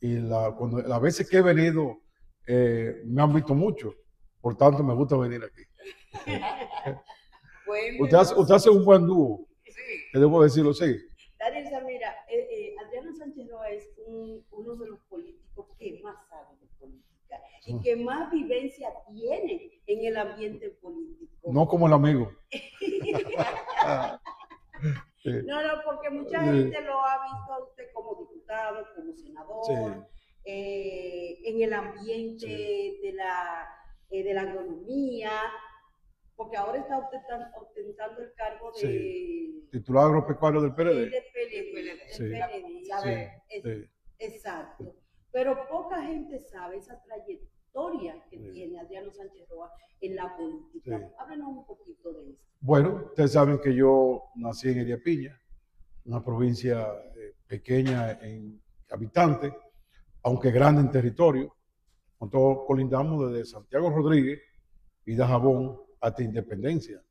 y las veces que he venido me han visto mucho, por tanto me gusta venir aquí. Usted hace un buen dúo, sí. Te debo decirlo, sí. Daniel Samira, Adriano Sánchez Roa es uno de los políticos que más sabe de política y que más vivencia tiene en el ambiente político. No como el amigo. No, porque mucha gente lo ha visto a usted como diputado, como senador, sí. En el ambiente sí. de la agronomía, porque ahora está ostentando el cargo de... Sí. Titular agropecuario del PLD. Del PLD, sí. Sí. Exacto. Pero poca gente sabe esa trayectoria que tiene Adriano Sánchez Roa en la política. Sí. Háblenos un poquito de eso. Bueno, ustedes saben que yo nací en Heredia Piña, una provincia pequeña en habitantes, aunque grande en territorio. Nosotros colindamos desde Santiago Rodríguez y Dajabón hasta Independencia.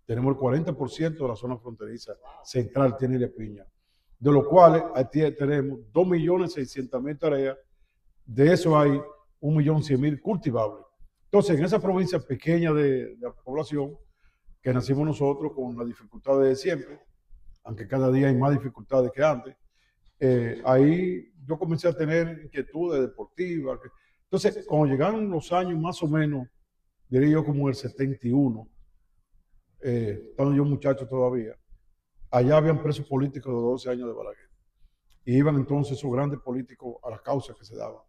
Tenemos el 40% de la zona fronteriza central, tiene Heredia Piña, de los cuales tenemos 2.600.000 tareas, de eso hay 1.100.000 cultivables. Entonces, en esa provincia pequeña de la población, que nacimos nosotros con las dificultades de siempre, aunque cada día hay más dificultades que antes, ahí yo comencé a tener inquietudes deportivas. Entonces, cuando llegaron los años más o menos, diría yo como el 71, estando yo muchacho todavía, allá habían presos políticos de 12 años de Balaguer. Y iban entonces esos grandes políticos a las causas que se daban.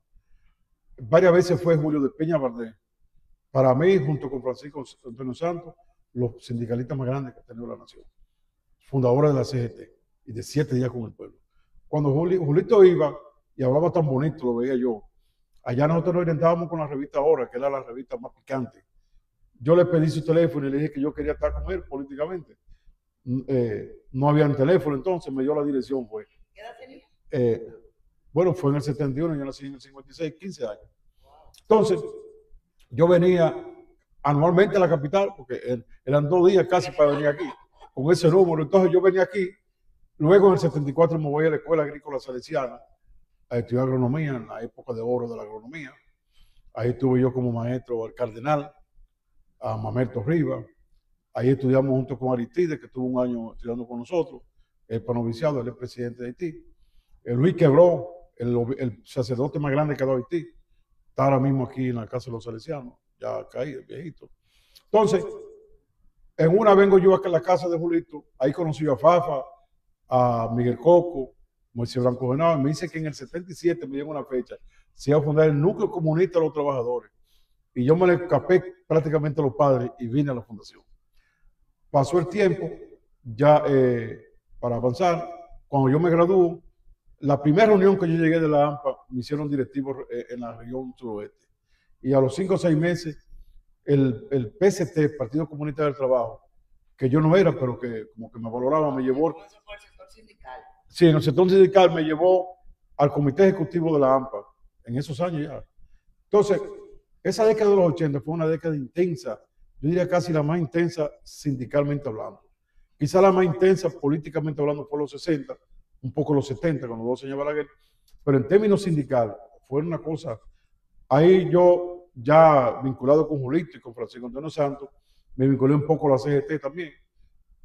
Varias veces fue Julio de Peña Bardén. Para mí, junto con Francisco Antonio Santos, los sindicalistas más grandes que ha tenido la nación. Fundadores de la CGT y de 7 días con el pueblo. Cuando Julito iba y hablaba tan bonito, lo veía yo, allá nosotros nos orientábamos con la revista Hora, que era la revista más picante. Yo le pedí su teléfono y le dije que yo quería estar con él políticamente. No había un teléfono, entonces me dio la dirección, pues. ¿Qué edad tenía? Bueno, fue en el 71, yo nací en el 56, 15 años. Entonces, yo venía anualmente a la capital, porque eran 2 días casi para venir aquí, con ese número. Entonces yo venía aquí, luego en el 74 me voy a la Escuela Agrícola Salesiana a estudiar agronomía, en la época de oro de la agronomía. Ahí estuve yo como maestro al cardenal, a Mamerto Rivas. Ahí estudiamos junto con Aristides, que estuvo un año estudiando con nosotros, el panoviciado, él es presidente de Haití. Luis Quebró, el sacerdote más grande que ha dado Haití, está ahora mismo aquí en la casa de los salesianos, ya caído, viejito. Entonces, en una vengo yo acá a la casa de Julito, ahí conocí a Fafa, a Miguel Coco, Moisés Blanco Venado, y me dice que en el 77 me llegó una fecha, se iba a fundar el Núcleo Comunista de los Trabajadores. Y yo me le escapé prácticamente a los padres y vine a la fundación. Pasó el tiempo, ya para avanzar, cuando yo me gradué, la primera reunión que yo llegué de la AMPA, me hicieron directivo en la región suroeste. Y a los 5 o 6 meses, el PCT, Partido Comunista del Trabajo, que yo no era, pero que como que me valoraba, me llevó... Eso fue el sector sindical. Sí, en el sector sindical me llevó al comité ejecutivo de la AMPA, en esos años ya. Entonces, esa década de los 80 fue una década intensa, yo diría casi la más intensa sindicalmente hablando. Quizá la más intensa políticamente hablando fue los 60, un poco los 70, cuando los señor Balaguer, pero en términos sindicales fue una cosa. Ahí yo, ya vinculado con Julito y con Francisco Antonio Santos, me vinculé un poco a la CGT también.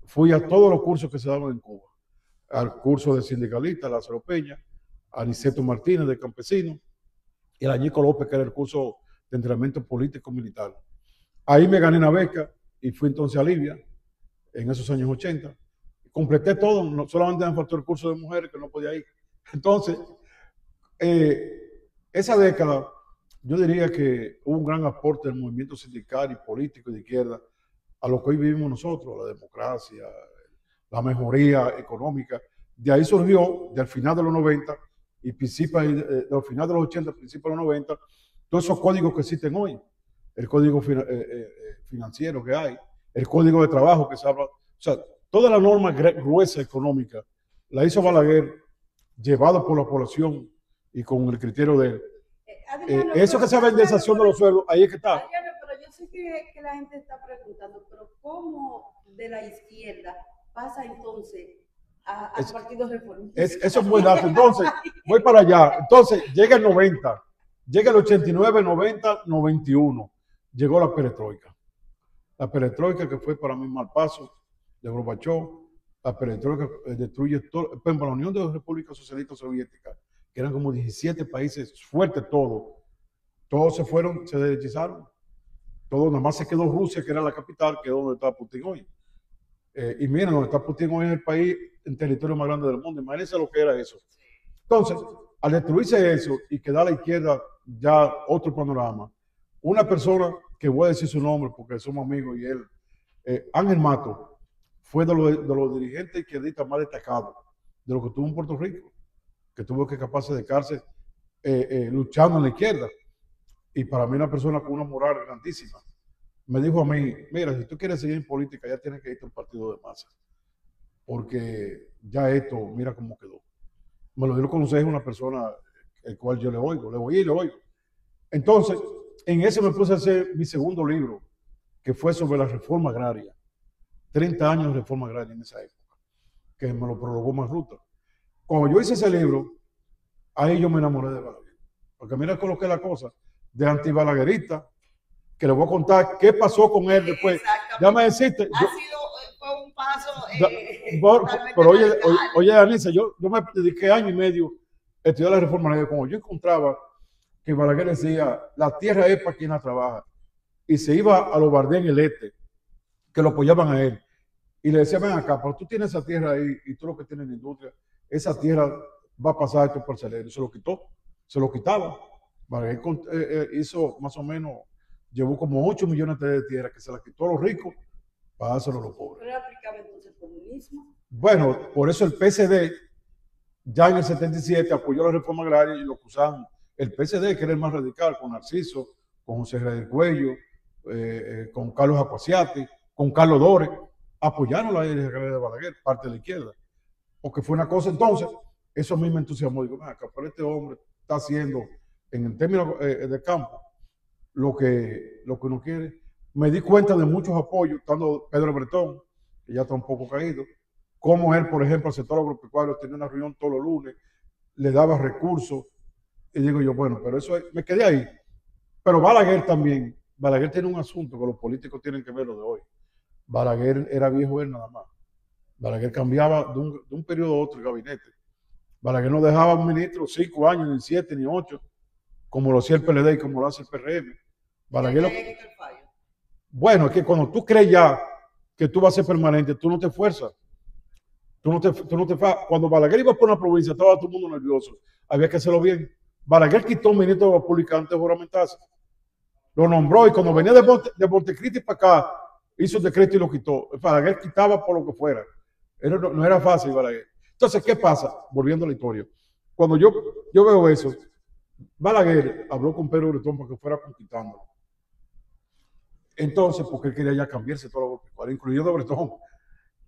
Fui a todos los cursos que se daban en Cuba, al curso de sindicalista, Lázaro Peña, a Niceto Martínez de Campesino, y a Añico López, que era el curso de entrenamiento político militar. Ahí me gané una beca y fui entonces a Libia, en esos años 80. Completé todo, no, solamente me faltó el curso de mujeres que no podía ir. Entonces, esa década, yo diría que hubo un gran aporte del movimiento sindical y político de izquierda a lo que hoy vivimos nosotros, la democracia, la mejoría económica. De ahí surgió, del final de los 90 y del final de los 80, principios de los 90, todos esos códigos que existen hoy. El código financiero que hay, el código de trabajo que se habla. O sea, toda la norma gruesa económica la hizo Balaguer, llevado por la población y con el criterio de él. Adriano, eso que se llama indexación de los sueldos, ahí es que está. Adriano, pero yo sé que la gente está preguntando, pero ¿cómo de la izquierda pasa entonces Al Partido Reformista. Eso es muy dato. Entonces, voy para allá. Entonces, llega el 90, llega el 89, 90, 91. Llegó la perestroika. La perestroika que fue para mí un mal paso de Gorbachev. La perestroika destruye todo. La Unión de las Repúblicas Socialistas Soviéticas, que eran como 17 países fuertes todos se fueron, se derechizaron. Todo, nada más se quedó Rusia, que era la capital, que es donde está Putin hoy. Y miren, donde está Putin hoy en el país, en territorio más grande del mundo. Imagínense lo que era eso. Entonces, al destruirse eso y quedar a la izquierda ya otro panorama, una persona que voy a decir su nombre porque somos amigos y él, Ángel Mato, fue de los dirigentes izquierdistas más destacados de lo que tuvo en Puerto Rico, que tuvo que capaz de quedarse luchando en la izquierda. Y para mí una persona con una moral grandísima. Me dijo a mí, mira, si tú quieres seguir en política, ya tienes que irte a un partido de masa. Porque ya esto, mira cómo quedó. Me lo dio el consejo una persona el cual yo le oigo y le oigo. Entonces, en ese me puse a hacer mi segundo libro, que fue sobre la reforma agraria. 30 años de reforma agraria en esa época, que me lo prolongó Magruta. Cuando yo hice ese libro, ahí yo me enamoré de Balaguer. Porque mira cómo es la cosa, de antibalaguerista, que le voy a contar qué pasó con él después. Ya me deciste. Fue un paso. Pero oye, Anisa, yo me dediqué año y medio a estudiar la reforma agraria. Como yo encontraba que Balaguer decía, la tierra es para quien la trabaja, y se iba a los Bardén en el este, que lo apoyaban a él, y le decía, ven acá, pero tú tienes esa tierra ahí, y tú lo que tienes en la industria, esa tierra va a pasar a estos parceleros. Se lo quitó, se lo quitaba. Balaguer hizo más o menos, llevó como 8 millones de tierra que se las quitó a los ricos para dárselo a los pobres. ¿Pero aplicaba entonces el comunismo? Bueno, por eso el PSD ya en el 77 apoyó la reforma agraria y lo acusaban. El PSD, que era el más radical, con Narciso, con José del Cuello, con Carlos Acuaciati, con Carlos Dore, apoyaron la idea de Balaguer, parte de la izquierda. Porque fue una cosa, entonces, eso a mí me entusiasmó. Digo, acá, pero este hombre está haciendo, en términos de campo, lo que uno quiere. Me di cuenta de muchos apoyos, estando Pedro Bretón, que ya está un poco caído, como él, por ejemplo, al sector agropecuario tenía una reunión todos los lunes, le daba recursos, y digo yo, bueno, pero eso me quedé ahí. Pero Balaguer también, Balaguer tiene un asunto que los políticos tienen que ver lo de hoy. Balaguer era viejo él nada más. Balaguer cambiaba de un periodo a otro el gabinete. Balaguer no dejaba un ministro 5 años, ni 7, ni 8, como lo hacía el PLD y como lo hace el PRM. Balaguer bueno, es que cuando tú crees ya que tú vas a ser permanente, tú no te esfuerzas. Cuando Balaguer iba por una provincia, estaba todo el mundo nervioso. Había que hacerlo bien. Balaguer quitó un ministro de la República antes de juramentarse. Lo nombró y cuando venía de Montecristi para acá, hizo el decreto y lo quitó. Balaguer quitaba por lo que fuera. No era fácil, Balaguer. Entonces, ¿qué pasa? Volviendo a la historia. Cuando yo veo eso, Balaguer habló con Pedro Bretón para que fuera conquistándolo. Entonces, porque él quería ya cambiarse todo lo que incluyendo Bretón.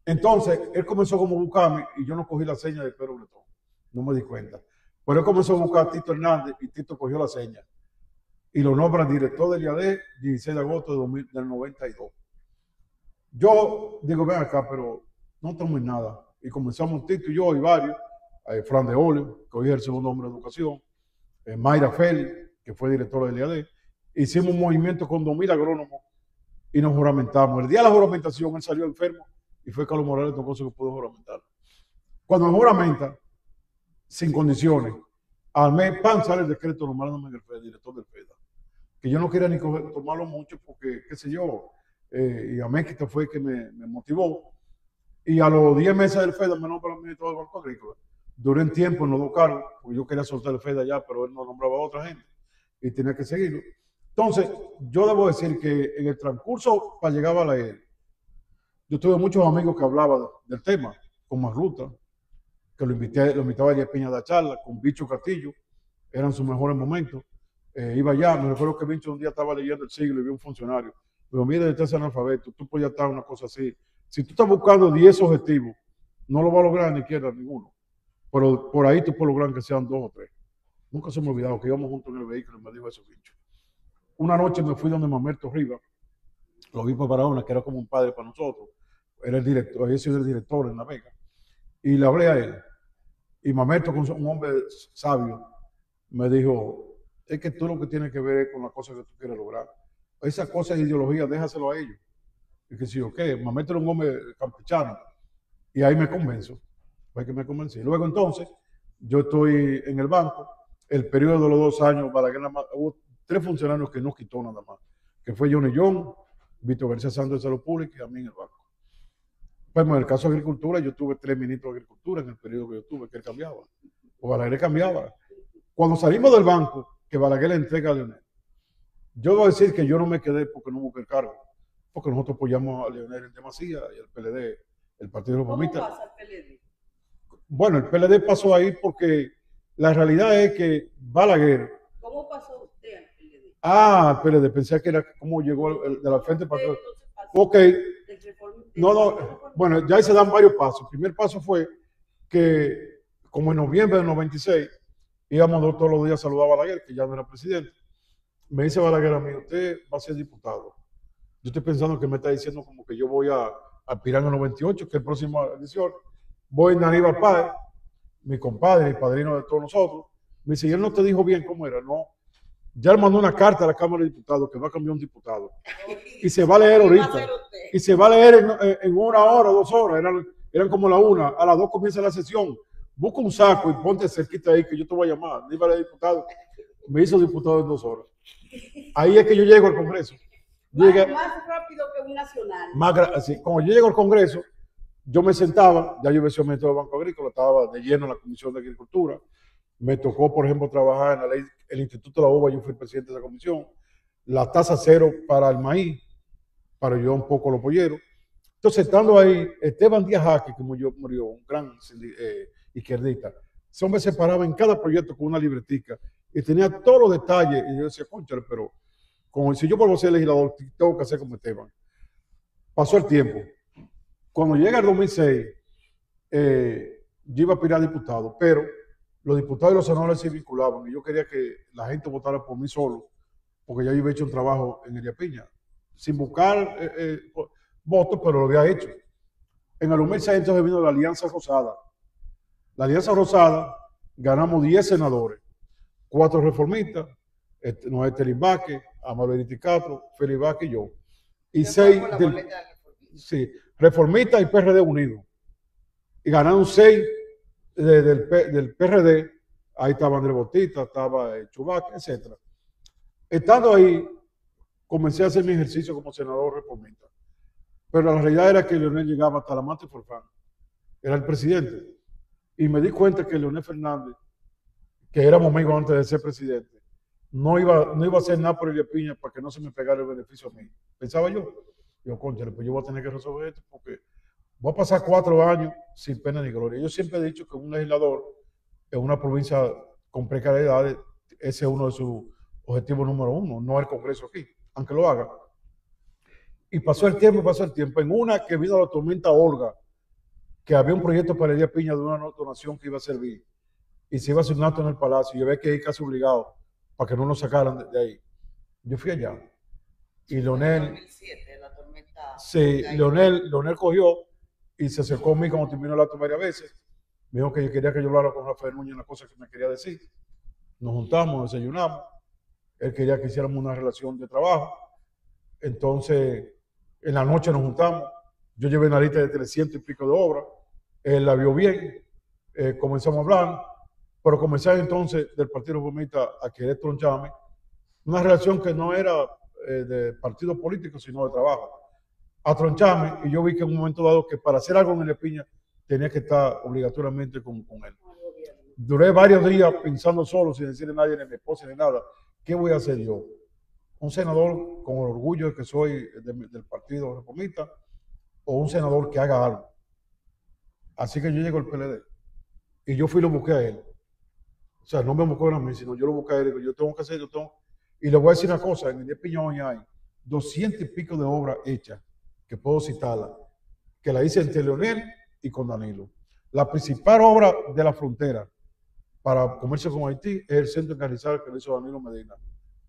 Entonces, él comenzó como a buscarme y yo no cogí la seña de Pedro Bretón. No me di cuenta. Pero él comenzó a buscar a Tito Hernández y Tito cogió la seña. Y lo nombra director del IAD 16 de agosto del 92. Yo digo, ven acá, pero no tomo nada. Y comenzamos Tito y yo y varios. Fran de Olio, que hoy es el segundo hombre de educación. Mayra Félix, que fue directora del IAD. Hicimos un movimiento con 2000 agrónomos y nos juramentamos. El día de la juramentación él salió enfermo y fue Carlos Morales tocó que pudo juramentar. Cuando me juramenta, sin condiciones, al mes, sale el decreto nombrándome en el FED, director del FED. Que yo no quería ni tomarlo mucho porque, qué sé yo, y a México fue que me motivó. Y a los 10 meses del FED me nombró el ministro del Banco Agrícola. Duré un tiempo en los 2 cargos, porque yo quería soltar el FED allá, pero él no nombraba a otra gente y tenía que seguirlo. Entonces, yo debo decir que en el transcurso para llegar a Balaguer, yo tuve muchos amigos que hablaban del tema, con Magruta, que lo invitaba a Elías Piña a la charla, con Bicho Castillo, eran sus mejores momentos. Iba allá, me recuerdo que Bicho un día estaba leyendo El Siglo y vio un funcionario. Pero mira, este es analfabeto, tú puedes estar una cosa así. Si tú estás buscando 10 objetivos, no lo vas a lograr ni izquierda ninguno. Pero por ahí tú puedes lograr que sean 2 o 3. Nunca se me ha olvidado que íbamos juntos en el vehículo y me dijo eso, Bicho. Una noche me fui donde Mamerto Rivas, lo vi para Barahona, que era como un padre para nosotros. Era el director, había sido el director en La Vega. Y le hablé a él. Y Mamerto, con un hombre sabio, me dijo, es que tú lo que tienes que ver es con las cosas que tú quieres lograr. Esas cosas de ideología, déjaselo a ellos. Y que sí, ok, Mamerto era un hombre campechano. Y ahí me convenzo. Fue que me convencí. Luego entonces, yo estoy en el banco. El periodo de los 2 años, Balaguer nada más, hubo 3 funcionarios que no quitó nada más. Que fue Johnny John, Víctor García Santos de Salud Pública y a mí en el banco. Pues en el caso de Agricultura, yo tuve 3 ministros de Agricultura en el periodo que yo tuve, que él cambiaba. O Balaguer cambiaba. Cuando salimos del banco, que Balaguer le entrega a Leonel, yo voy a decir que yo no me quedé porque no busqué el cargo, porque nosotros apoyamos a Leonel en demasía y al PLD, el Partido Reformista. ¿Cómo pasa el PLD? Bueno, el PLD pasó ahí porque la realidad es que Balaguer. ¿Cómo pasó usted al PLD? Ah, el PLD, pensé que era cómo llegó de la frente para atrás. Ok. No, bueno, ya ahí se dan varios pasos. El primer paso fue que, como en noviembre del 96, íbamos todos los días a saludar a Balaguer, que ya no era presidente. Me dice Balaguer a mí, usted va a ser diputado. Yo estoy pensando que me está diciendo como que yo voy a aspirar en el 98, que es el próximo elección. Voy a Aníbal Páez, mi compadre y padrino de todos nosotros. Me dice, y él no te dijo bien cómo era, no. Ya él mandó una carta a la Cámara de Diputados que va a cambiar un diputado. Y se va a leer ahorita. Y se va a leer en 1 hora, 2 horas. Eran como la 1. A las 2 comienza la sesión. Busca un saco y ponte cerquita ahí que yo te voy a llamar. Dígale diputado. Me hizo diputado en 2 horas. Ahí es que yo llego al Congreso. Más rápido que un nacional. Así, cuando yo llego al Congreso, yo me sentaba, ya yo había sido ministro del Banco Agrícola, estaba de lleno en la Comisión de Agricultura. Me tocó, por ejemplo, trabajar en la ley, el Instituto de la Uva, yo fui presidente de esa comisión. La tasa cero para el maíz, para yo un poco los polleros. Entonces, estando ahí, Esteban Díaz Jaque, que murió, un gran izquierdista, ese hombre se paraba en cada proyecto con una libretica y tenía todos los detalles. Y yo decía, cónchale, pero como si yo vuelvo a ser legislador, tengo que hacer como Esteban. Pasó el tiempo. Cuando llega el 2006, yo iba a aspirar a diputado, pero los diputados y los senadores se vinculaban y yo quería que la gente votara por mí solo, porque ya yo había hecho un trabajo en Elia Piña, sin buscar votos, pero lo había hecho. En el 2006 entonces vino la Alianza Rosada. La Alianza Rosada, ganamos 10 senadores, 4 reformistas, Noé Telín Vázquez, Amado Castro, Félix Vázquez y yo. Y 6 reformistas y PRD unidos. Y ganaron 6 del PRD, ahí estaba Andrés Botista, estaba Chubac, etc. Estando ahí, comencé a hacer mi ejercicio como senador reformista. Pero la realidad era que Leonel llegaba hasta la Mata Forfán, era el presidente. Y me di cuenta que Leonel Fernández, que éramos amigos antes de ser presidente, no iba a hacer nada por Elia Piña para que no se me pegara el beneficio a mí. Pensaba yo. Digo, cónchale, pues yo voy a tener que resolver esto porque voy a pasar 4 años sin pena ni gloria. Yo siempre he dicho que un legislador en una provincia con precariedades, ese es uno de sus objetivos número 1, no el Congreso aquí, aunque lo haga. Y pasó el tiempo. En una que vino la tormenta Olga, que había un proyecto para Elia Piña de una donación que iba a servir, y se iba a hacer un acto en el Palacio, y yo había que ir casi obligado para que no nos sacaran de ahí. Yo fui allá. Y Leonel... 2007, la tormenta... Sí, Leonel cogió y se acercó a mí cuando terminó el acto varias veces. Me dijo que quería que yo hablara con Rafael Núñez una cosa que me quería decir. Nos juntamos, desayunamos. Él quería que hiciéramos una relación de trabajo. Entonces, en la noche nos juntamos. Yo llevé una lista de 300 y pico de obras. Él la vio bien. Comenzamos a hablar. Pero comencé entonces del Partido Reformista a querer troncharme. Una relación que no era de partido político, sino de trabajo. A troncharme, y yo vi que en un momento dado que para hacer algo en Elia Piña tenía que estar obligatoriamente con él. Duré varios días pensando solo, sin decirle a nadie, ni a mi esposa, ni nada, ¿qué voy a hacer yo? ¿Un senador con el orgullo de que soy del Partido Reformista o un senador que haga algo? Así que yo llego al PLD y yo fui y lo busqué a él. O sea, no me buscó a mí, sino yo lo busqué a él y digo, yo tengo que hacer, Y le voy a decir una cosa, en Elia Piña hoy hay 200 y pico de obras hechas, que puedo citarla, que la hice entre Leonel y con Danilo. La principal obra de la frontera para comercio con Haití es el centro encarnizado que lo hizo Danilo Medina,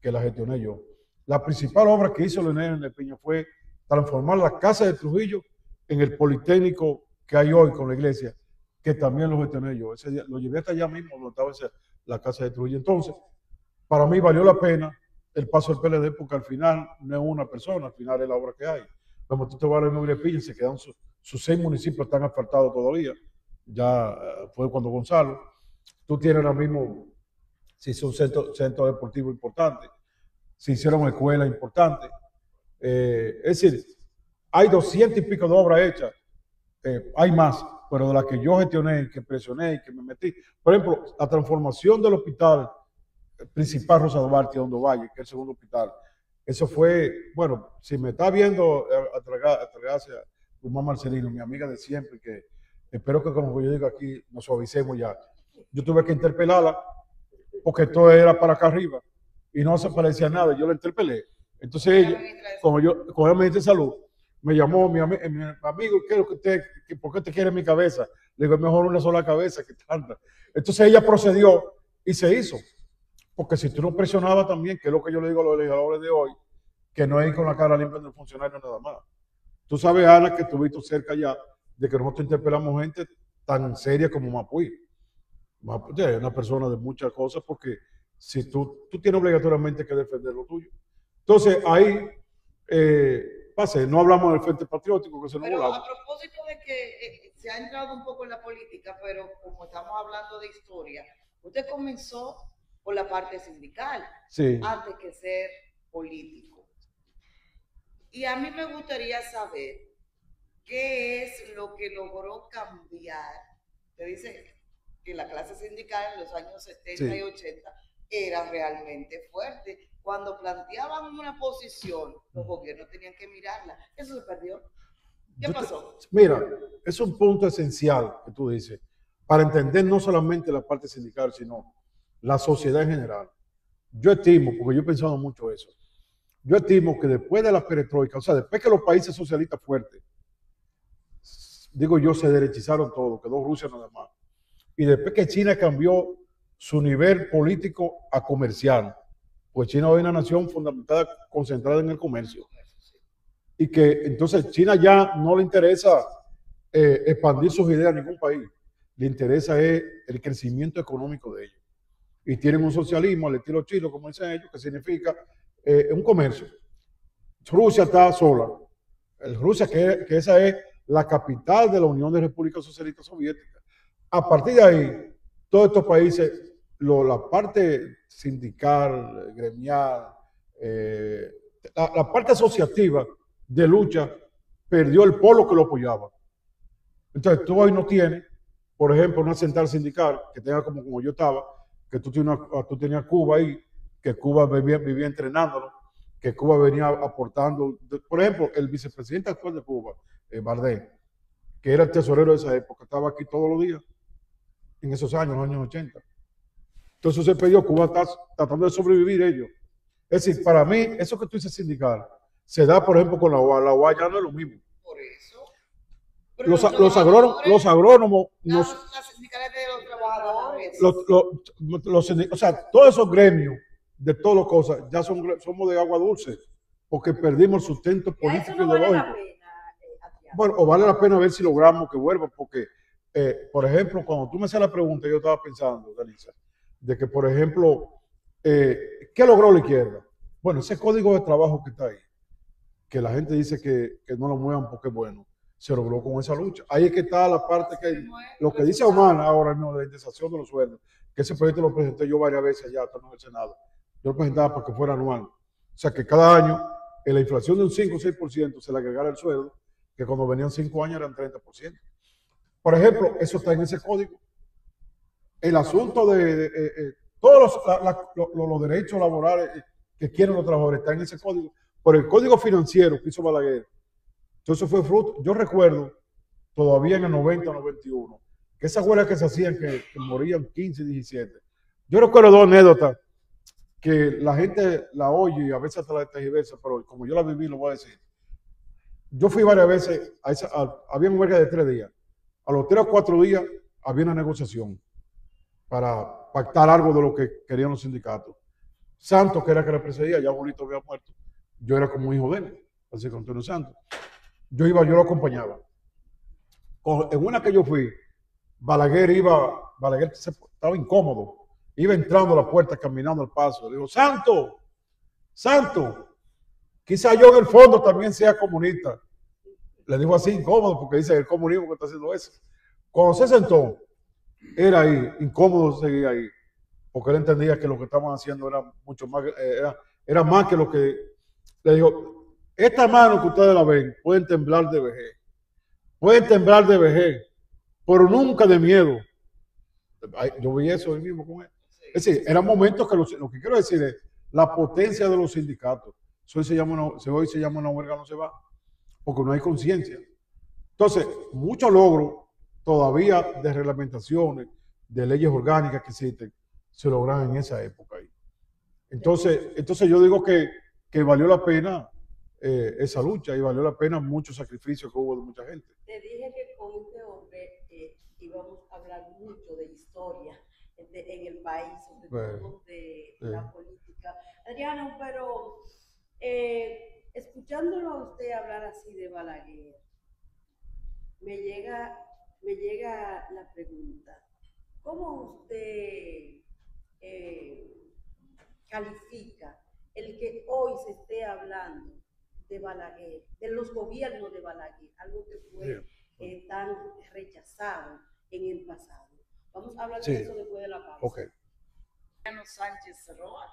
que la gestioné yo. La principal obra que hizo Leonel en El Piña fue transformar la casa de Trujillo en el Politécnico que hay hoy con la iglesia, que también lo gestioné yo. Ese día, lo llevé hasta allá mismo, donde estaba la casa de Trujillo. Entonces, para mí valió la pena el paso del PLD, porque al final no es una persona, al final es la obra que hay. Como tú te vas a la Memoria Piña, se quedan sus 6 municipios, están asfaltados todavía. Ya fue cuando Gonzalo. Tú tienes ahora mismo, se hizo un centro deportivo importante, se hicieron escuelas importantes. Es decir, hay 200 y pico de obras hechas, hay más, pero de las que yo gestioné, que presioné y que me metí. Por ejemplo, la transformación del hospital principal Rosa Duarte, donde Valle, que es el segundo hospital, eso fue, bueno, si me está viendo atragarse a Guzmán Marcelino, mi amiga de siempre, que espero que como yo digo aquí nos suavicemos ya. Yo tuve que interpelarla porque todo era para acá arriba y no se parecía a nada, yo la interpelé. Entonces ella, como ella me dice salud, me llamó mi amigo, ¿por qué te quiere mi cabeza? Le digo, es mejor una sola cabeza que tanta. Entonces ella procedió y se hizo. Porque si tú no presionabas también, que es lo que yo le digo a los legisladores de hoy, que no es ir con la cara limpia del funcionario nada más. Tú sabes, Ana, que estuviste cerca ya de que nosotros interpelamos gente tan seria como Mapuí. Mapuí es una persona de muchas cosas, porque si tú tienes obligatoriamente que defender lo tuyo. Entonces ahí no hablamos del Frente Patriótico, que se nos volaba. A propósito de que se ha entrado un poco en la política, pero como estamos hablando de historia, usted comenzó por la parte sindical, sí, antes que ser político. Y a mí me gustaría saber qué es lo que logró cambiar. Usted dice que la clase sindical en los años 70 sí. y 80 era realmente fuerte. Cuando planteaban una posición, los gobiernos tenían que mirarla. Eso se perdió. ¿Qué pasó? Mira, es un punto esencial que tú dices, para entender no solamente la parte sindical, sino la sociedad en general. Yo estimo, porque yo he pensado mucho eso, yo estimo que después de la perestroika, o sea, después que los países socialistas fuertes, digo yo, se derechizaron todo, quedó Rusia nada más, y después que China cambió su nivel político a comercial, pues China hoy es una nación fundamentada, concentrada en el comercio, y que entonces China ya no le interesa expandir sus ideas a ningún país, le interesa es el crecimiento económico de ellos. Y tienen un socialismo al estilo chino, como dicen ellos, que significa un comercio. Rusia está sola. Rusia, que esa es la capital de la Unión de Repúblicas Socialistas Soviéticas. A partir de ahí, todos estos países, la parte sindical, gremial, la parte asociativa de lucha, perdió el polo que lo apoyaba. Entonces, tú hoy no tienes, por ejemplo, una central sindical que tenga como yo estaba, que tú tenías Cuba ahí, que Cuba vivía entrenándolo, que Cuba venía aportando. Por ejemplo, el vicepresidente actual de Cuba, Bardem, que era el tesorero de esa época, estaba aquí todos los días, en esos años, los años 80. Entonces se perdió, Cuba está tratando de sobrevivir ellos. Es decir, para mí, eso que tú dices sindical, se da, por ejemplo, con la UA. La UA ya no es lo mismo. Por eso. Los agrónomos, las sindicales de los trabajadores. O sea, todos esos gremios de todas las cosas ya somos de agua dulce, porque perdimos el sustento político y ideológico. Bueno, o vale la pena ver si logramos que vuelva, porque, por ejemplo, cuando tú me haces la pregunta, yo estaba pensando, Danisa, de que, por ejemplo, ¿qué logró la izquierda? Bueno, ese código de trabajo que está ahí, que la gente dice que no lo muevan porque es bueno, se logró con esa lucha. Ahí es que está la parte que, lo que dice Humana ahora mismo, de la indexación de los sueldos, que ese proyecto lo presenté yo varias veces allá, en el Senado. Yo lo presentaba para que fuera anual. O sea, que cada año, en la inflación de un 5 o 6% se le agregara el sueldo, que cuando venían 5 años eran 30%. Por ejemplo, eso está en ese código. El asunto de todos los derechos laborales que quieren los trabajadores están en ese código. Por el código financiero que hizo Balaguer. Entonces fue fruto. Yo recuerdo, todavía en el 90 o 91, que esas huelgas que se hacían, que morían 15, 17. Yo recuerdo dos anécdotas que la gente la oye y a veces hasta la tergiversa, pero como yo la viví, lo voy a decir. Yo fui varias veces, había una huelga de 3 días. A los 3 o 4 días había una negociación para pactar algo de lo que querían los sindicatos. Santos, que era que le precedía, ya Julito había muerto. Yo era como hijo de él, así que Antonio Santos. Yo lo acompañaba. En una que yo fui, Balaguer estaba incómodo, iba entrando a la puerta, caminando al paso. Le digo, Santo, Santo, quizá yo en el fondo también sea comunista. Le digo así incómodo porque dice el comunismo que está haciendo eso. Cuando se sentó, era ahí, incómodo seguir ahí, porque él entendía que lo que estaban haciendo era mucho más, era más que lo que, le digo, esta mano que ustedes la ven, pueden temblar de vejez, pero nunca de miedo. Yo vi eso hoy mismo con él. Es decir, eran momentos que lo que quiero decir es la potencia de los sindicatos. Hoy se llama una huelga, no se va, porque no hay conciencia. Entonces, muchos logros todavía de reglamentaciones, de leyes orgánicas que existen, se lograron en esa época ahí. Entonces yo digo que valió la pena esa lucha y valió la pena muchos sacrificios que hubo de mucha gente. Te dije que con este hombre íbamos a hablar mucho de historia en el país, sobre todo de la política. Adriano, pero escuchándolo a usted hablar así de Balaguer, me llega la pregunta, ¿cómo usted califica el que hoy se esté hablando de Balaguer, de los gobiernos de Balaguer, algo que fue tan rechazado en el pasado? Vamos a hablar de eso después de la pausa. Okay. Sánchez Roa,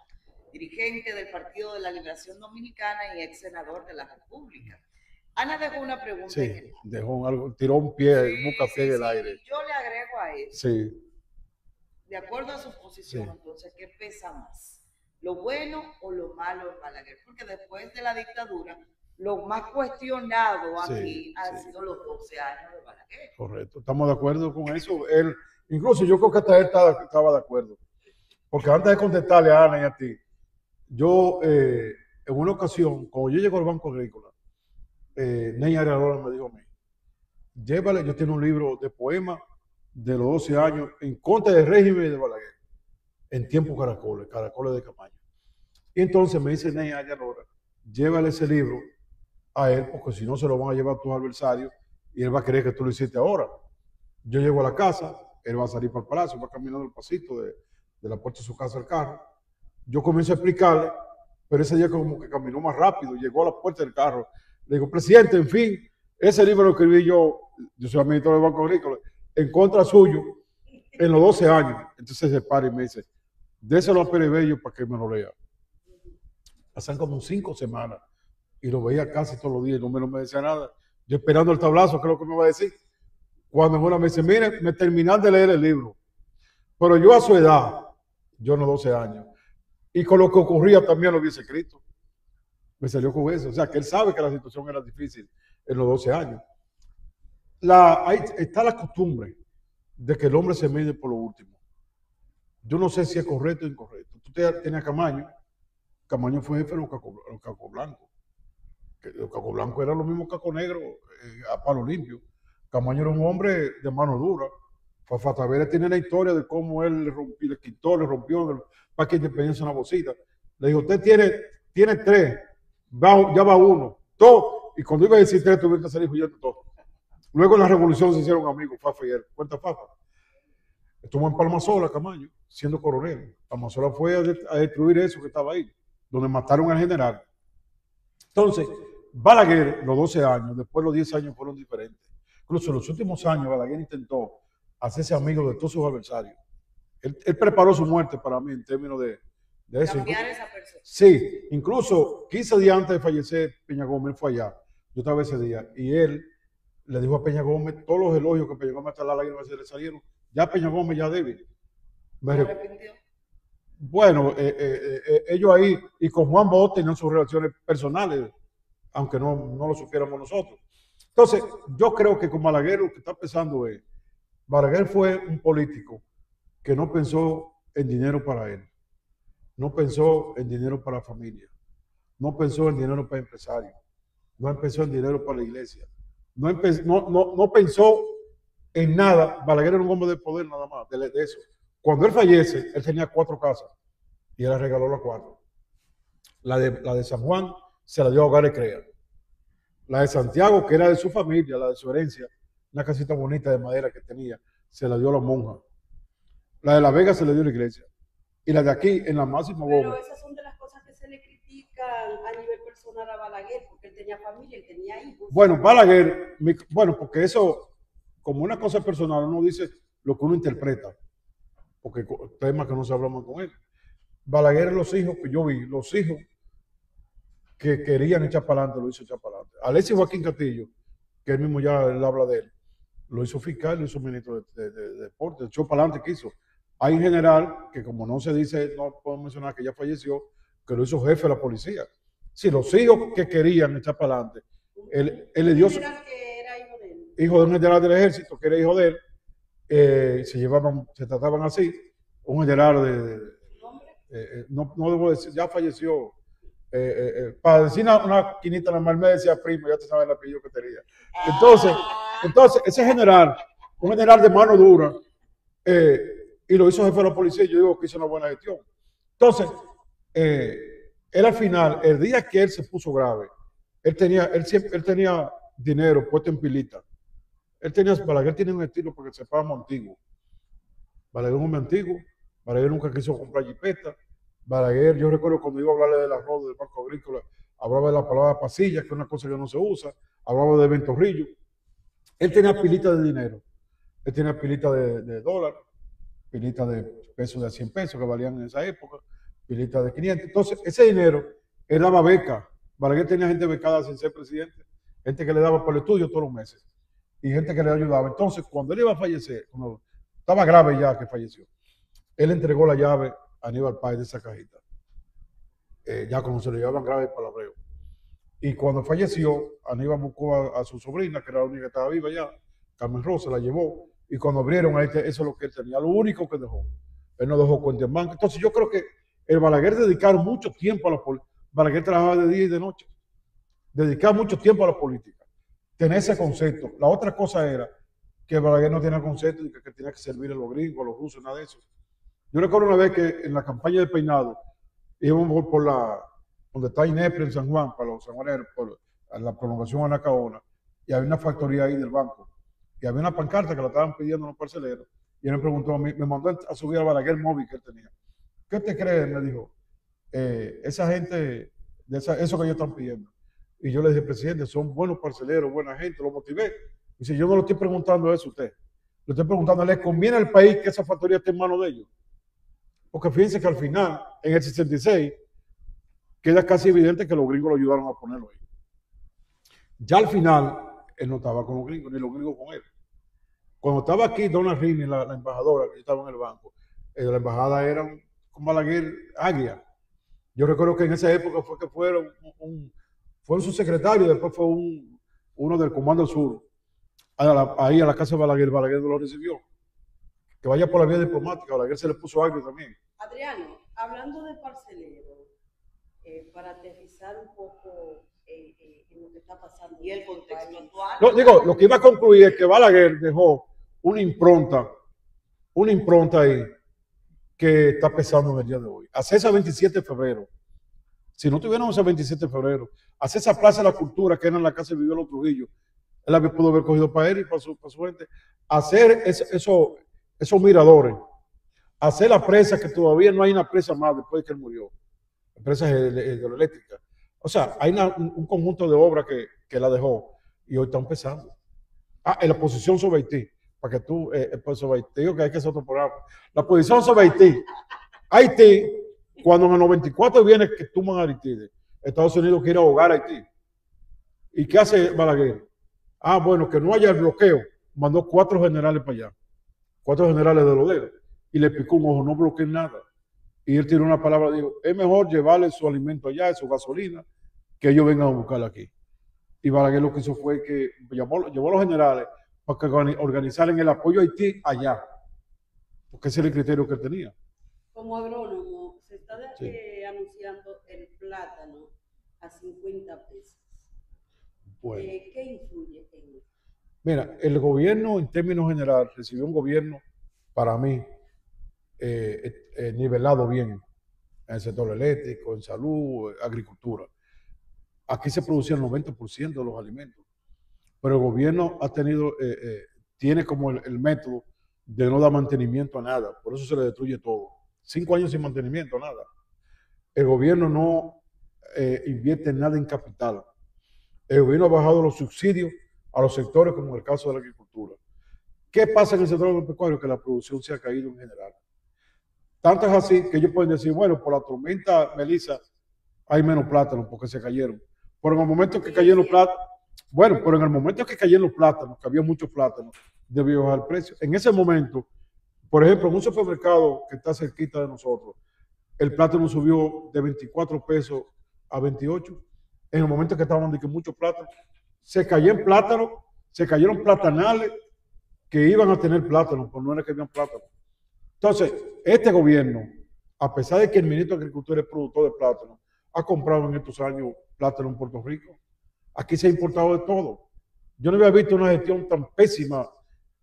dirigente del Partido de la Liberación Dominicana y ex senador de la República. Ana dejó una pregunta. Sí, dejó algo, tiró un bucapié en el aire. Yo le agrego a eso. Sí. De acuerdo a su posición, entonces, ¿qué pesa más? ¿Lo bueno o lo malo de Balaguer? Porque después de la dictadura, lo más cuestionado aquí han sido los 12 años de Balaguer. Correcto, estamos de acuerdo con eso. Él, incluso yo creo que hasta él estaba de acuerdo. Porque antes de contestarle a Ana y a ti, yo en una ocasión, cuando yo llego al Banco Agrícola, Ney Ariadora me dijo a mí, llévale, yo tengo un libro de poemas de los 12 años en contra del régimen de Balaguer, en tiempo Caracoles de Camaño. Y entonces me dice Ney Ariadora, llévale ese libro a él, porque si no se lo van a llevar a tus adversarios y él va a creer que tú lo hiciste ahora. Yo llego a la casa, él va a salir para el palacio, va caminando el pasito de la puerta de su casa al carro. Yo comienzo a explicarle, pero ese día como que caminó más rápido, llegó a la puerta del carro. Le digo, presidente, en fin, ese libro lo escribí yo soy administrador del Banco Agrícola, en contra suyo, en los 12 años. Entonces se para y me dice, déselo a Pérez Bello para que me lo lea. Pasan como 5 semanas y lo veía casi todos los días y no me decía nada. Yo esperando el tablazo, que es lo que me va a decir. Cuando en una me dice, mire, me terminan de leer el libro. Pero yo a su edad, yo no 12 años, y con lo que ocurría también lo hubiese escrito. Me salió con eso. O sea, que él sabe que la situación era difícil en los 12 años. Ahí está la costumbre de que el hombre se mide por lo último. Yo no sé si es correcto o incorrecto. Tú tienes a Camaño. Camaño fue jefe de los cacos blancos. Los cacos blancos eran los mismos cacos negros a palo limpio. Camaño era un hombre de mano dura. Fafa Tavera tiene la historia de cómo él le quitó, le rompió el Parque Independencia una bolsita. Le dijo, usted tiene 3, ya va 1, 2. Y cuando iba a decir 3, tuvieron que salir huyendo todos. Luego en la revolución se hicieron amigos, Fafa y él. Cuenta Fafa. Estuvo en Palmasola, Camaño, siendo coronel. Palmasola fue a destruir eso que estaba ahí, donde mataron al general. Entonces, Balaguer, los 12 años, después los 10 años fueron diferentes. Incluso en los últimos años, Balaguer intentó hacerse amigo de todos sus adversarios. Él preparó su muerte para mí en términos de eso. Cambiar esa persona. Sí, incluso 15 días antes de fallecer, Peña Gómez fue allá. Yo estaba ese día y él le dijo a Peña Gómez todos los elogios que Peña Gómez hasta la lágrima se le salieron. Ya Peña Gómez ya débil. ¿Se arrepintió? Bueno, ellos ahí y con Juan Bosch tenían sus relaciones personales, aunque no lo supiéramos nosotros. Entonces, yo creo que con Balaguer lo que está pensando es, Balaguer fue un político que no pensó en dinero para él, no pensó en dinero para la familia, no pensó en dinero para empresarios, no pensó en dinero para la iglesia, no pensó en nada. Balaguer era un hombre de poder nada más, de eso. Cuando él fallece, él tenía 4 casas y él le regaló las 4. La de San Juan se la dio a Hogares Crea. La de Santiago, que era de su familia, la de su herencia, una casita bonita de madera que tenía, se la dio a la monja. La de La Vega se le dio a la iglesia. Y la de aquí, en la Máximo Gómez. Pero esas son de las cosas que se le critican a nivel personal a Balaguer, porque él tenía familia, él tenía hijos. Bueno, Balaguer, bueno, porque eso, como una cosa personal, uno dice lo que uno interpreta, porque temas que no se hablamos con él. Balaguer, los hijos que yo vi, los hijos que querían echar para adelante, lo hizo echar para adelante. Alexis Joaquín Castillo, que él mismo ya él habla de él, lo hizo fiscal, lo hizo ministro de deporte, echó para adelante, quiso. Hay un general que, como no se dice, no puedo mencionar que ya falleció, que lo hizo jefe de la policía. Sí, los hijos que querían echar para adelante, él le dio... Que era hijo de él. Hijo de un general del ejército, que era hijo de él, se trataban así, un general no debo decir, ya falleció. Para decir una quinita normal me decía primo, ya te sabes el apellido que tenía. Entonces, ese general, un general de mano dura, y lo hizo jefe de la policía, yo digo que hizo una buena gestión. Entonces, él al final, el día que él se puso grave, él tenía dinero puesto en pilita. Balaguer tiene un estilo porque sepamos antiguo. Balaguer es un hombre antiguo. Balaguer nunca quiso comprar jipeta. Balaguer, yo recuerdo cuando iba a hablarle del arroz del Banco Agrícola, hablaba de la palabra pasilla, que es una cosa que no se usa, hablaba de ventorrillo. Él tenía pilita de dinero. Él tenía pilita de dólar, pilita de pesos de 100 pesos que valían en esa época, pilita de 500. Entonces, ese dinero, él daba beca. Balaguer tenía gente becada sin ser presidente, gente que le daba por el estudio todos los meses y gente que le ayudaba. Entonces, cuando él iba a fallecer, cuando estaba grave ya que falleció, él entregó la llave a Aníbal Páez de esa cajita, ya cuando se le llevaban grave el palabreo. Y cuando falleció, Aníbal buscó a su sobrina, que era la única que estaba viva ya, Carmen Rosa, la llevó, y cuando abrieron, eso es lo que él tenía, lo único que dejó. Él no dejó cuenta en banco. Entonces yo creo que el Balaguer dedicaron mucho tiempo a la política. Balaguer trabajaba de día y de noche. Dedicaba mucho tiempo a la política. Tener ese concepto. La otra cosa era que Balaguer no tenía concepto de que tenía que servir a los gringos, a los rusos, nada de eso. Yo recuerdo una vez que en la campaña de peinado íbamos por donde está Inepre en San Juan, para los sanjuaneros, por la prolongación Anacaona, y había una factoría ahí del banco. Y había una pancarta que la estaban pidiendo los parceleros. Y él me preguntó a mí, me mandó a subir a Balaguer el móvil que él tenía. ¿Qué te crees? Me dijo, esa gente, eso que ellos están pidiendo. Y yo le dije, presidente, son buenos parceleros, buena gente, lo motivé. Dice, yo no le estoy preguntando eso a usted. Le estoy preguntando, ¿le conviene al país que esa factoría esté en manos de ellos? Porque fíjense que al final, en el 66, queda casi evidente que los gringos lo ayudaron a ponerlo ahí. Ya al final, él no estaba con los gringos, ni los gringos con él. Cuando estaba aquí Donna Rini, la embajadora, que estaba en el banco, la embajada era con Balaguer Águila. Yo recuerdo que en esa época fue que fue su secretario, después fue uno del Comando Sur, ahí a la casa de Balaguer. Balaguer lo recibió. Que vaya por la vía diplomática, Balaguer se le puso algo también. Adriano, hablando de parcelero, para aterrizar un poco en lo que está pasando. Y el contexto actual. No, digo, lo que iba a concluir es que Balaguer dejó una impronta ahí que está pesando en el día de hoy. Hace ese 27 de febrero, si no tuviéramos ese 27 de febrero, hace esa Plaza de la Cultura que era en la casa de Viviolo Trujillo, él la pudo haber cogido para él y para su gente, hacer esos miradores, hacer la presa, que todavía no hay una presa más después de que él murió, presas hidroeléctricas. O sea, hay un conjunto de obras que la dejó y hoy está empezando. En la posición sobre Haití, para que tú, pues sobre Haití, digo que hay que hacer otro programa. La posición sobre Haití. Haití, cuando en el 94 viene que tumban a Haití, Estados Unidos quiere ahogar a Haití. ¿Y qué hace Balaguer? Bueno, que no haya el bloqueo. Mandó 4 generales para allá. 4 generales de los dedos. Y le picó un ojo, no bloqueen nada. Y él tiró una palabra, dijo, es mejor llevarle su alimento allá, su gasolina, que ellos vengan a buscarla aquí. Y Balaguer lo que hizo fue que llevó a los generales para que organizaran el apoyo a Haití allá. Porque ese era el criterio que él tenía. Como agrónomo, se está anunciando el plátano a 50 pesos. Bueno. ¿Qué influye en eso? Mira, el gobierno en términos generales recibió un gobierno, para mí, nivelado bien en el sector eléctrico, en salud, agricultura. Aquí se producía el 90% de los alimentos, pero el gobierno ha tenido, tiene como el método de no dar mantenimiento a nada. Por eso se le destruye todo. 5 años sin mantenimiento, nada. El gobierno no invierte nada en capital. El gobierno ha bajado los subsidios a los sectores como el caso de la agricultura. ¿Qué pasa en el sector agropecuario? Que la producción se ha caído en general. Tanto es así que ellos pueden decir, bueno, por la tormenta Melissa hay menos plátanos porque se cayeron. Pero en el momento que cayeron los plátanos, bueno, pero en el momento que cayeron los plátanos, que había muchos plátanos, debió bajar el precio. En ese momento, por ejemplo, en un supermercado que está cerquita de nosotros, el plátano subió de 24 pesos a 28. En el momento que estaban de que muchos plátanos, se cayeron plátanos, se cayeron platanales que iban a tener plátanos, pero no era que habían plátanos. Entonces, este gobierno, a pesar de que el ministro de Agricultura es productor de plátano, ha comprado en estos años plátano en Puerto Rico. Aquí se ha importado de todo. Yo no había visto una gestión tan pésima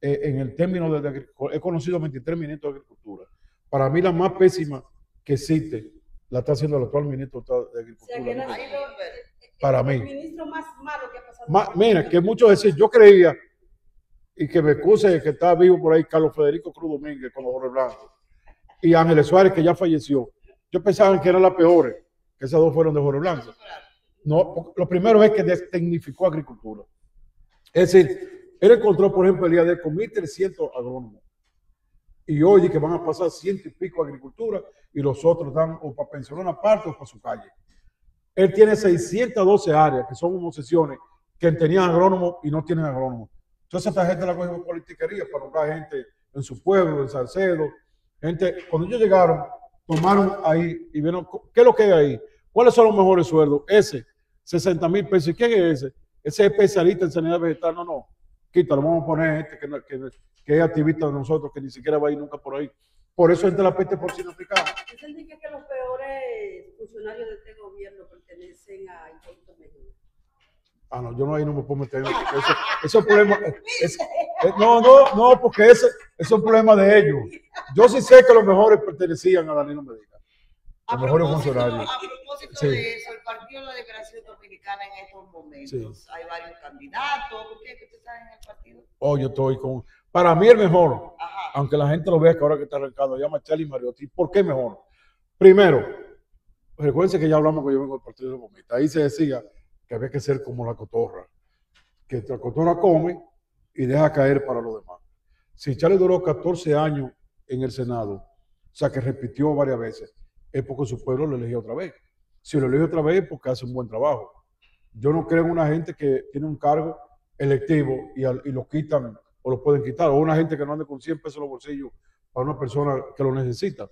en el término de agricultura. He conocido 23 ministros de Agricultura. Para mí la más pésima que existe la está haciendo el actual ministro de Agricultura. O sea, que para mí. El ministro más malo que ha pasado. Mira, que muchos decían, yo creía, y que me excuse que está vivo por ahí Carlos Federico Cruz Domínguez con los Jorge Blanco, y Ángeles Suárez, que ya falleció. Yo pensaba que eran las peores, que esas dos fueron de Jorge Blanco. No, lo primero es que tecnificó agricultura. Es decir, él encontró, por ejemplo, el día de con 1.300 agrónomos. Y hoy que van a pasar 100 y pico agricultura y los otros dan o para pensionar una parte o para su calle. Él tiene 612 áreas que son sesiones que tenían agrónomos y no tienen agrónomos. Entonces esta gente la coge por politiquería para nombrar gente en su pueblo, en Salcedo. Gente, cuando ellos llegaron, tomaron ahí y vieron, ¿qué es lo que hay ahí? ¿Cuáles son los mejores sueldos? Ese, 60,000 pesos. ¿Y quién es ese? Ese es especialista en sanidad vegetal. No. Quítalo, vamos a poner gente que es activista de nosotros, que ni siquiera va a ir nunca por ahí. Por eso entra la peste porcina africana. ¿Usted indica que los peores funcionarios de este gobierno pertenecen a Hipólito Mejía? Ah, no, yo ahí no me puedo meter. Eso es problema. No, porque ese es un problema de ellos. Yo sí sé que los mejores pertenecían a Danilo Medina. Los mejores funcionarios. A propósito de eso, el Partido de la Liberación Dominicana en estos momentos, hay varios candidatos. ¿Por qué usted está en el partido? Oh, yo estoy con... Para mí el mejor, aunque la gente lo vea que ahora que está arrancando, llama Charlie Mariotti. ¿Por qué mejor? Primero, recuérdense que ya hablamos que yo vengo del Partido Reformista. Ahí se decía que había que ser como la cotorra, que la cotorra come y deja caer para los demás. Si Charlie duró 14 años en el Senado, o sea que repitió varias veces, es porque su pueblo lo eligió otra vez. Si lo eligió otra vez es porque hace un buen trabajo. Yo no creo en una gente que tiene un cargo electivo y lo quitan o lo pueden quitar, o una gente que no ande con 100 pesos en los bolsillos para una persona que lo necesita.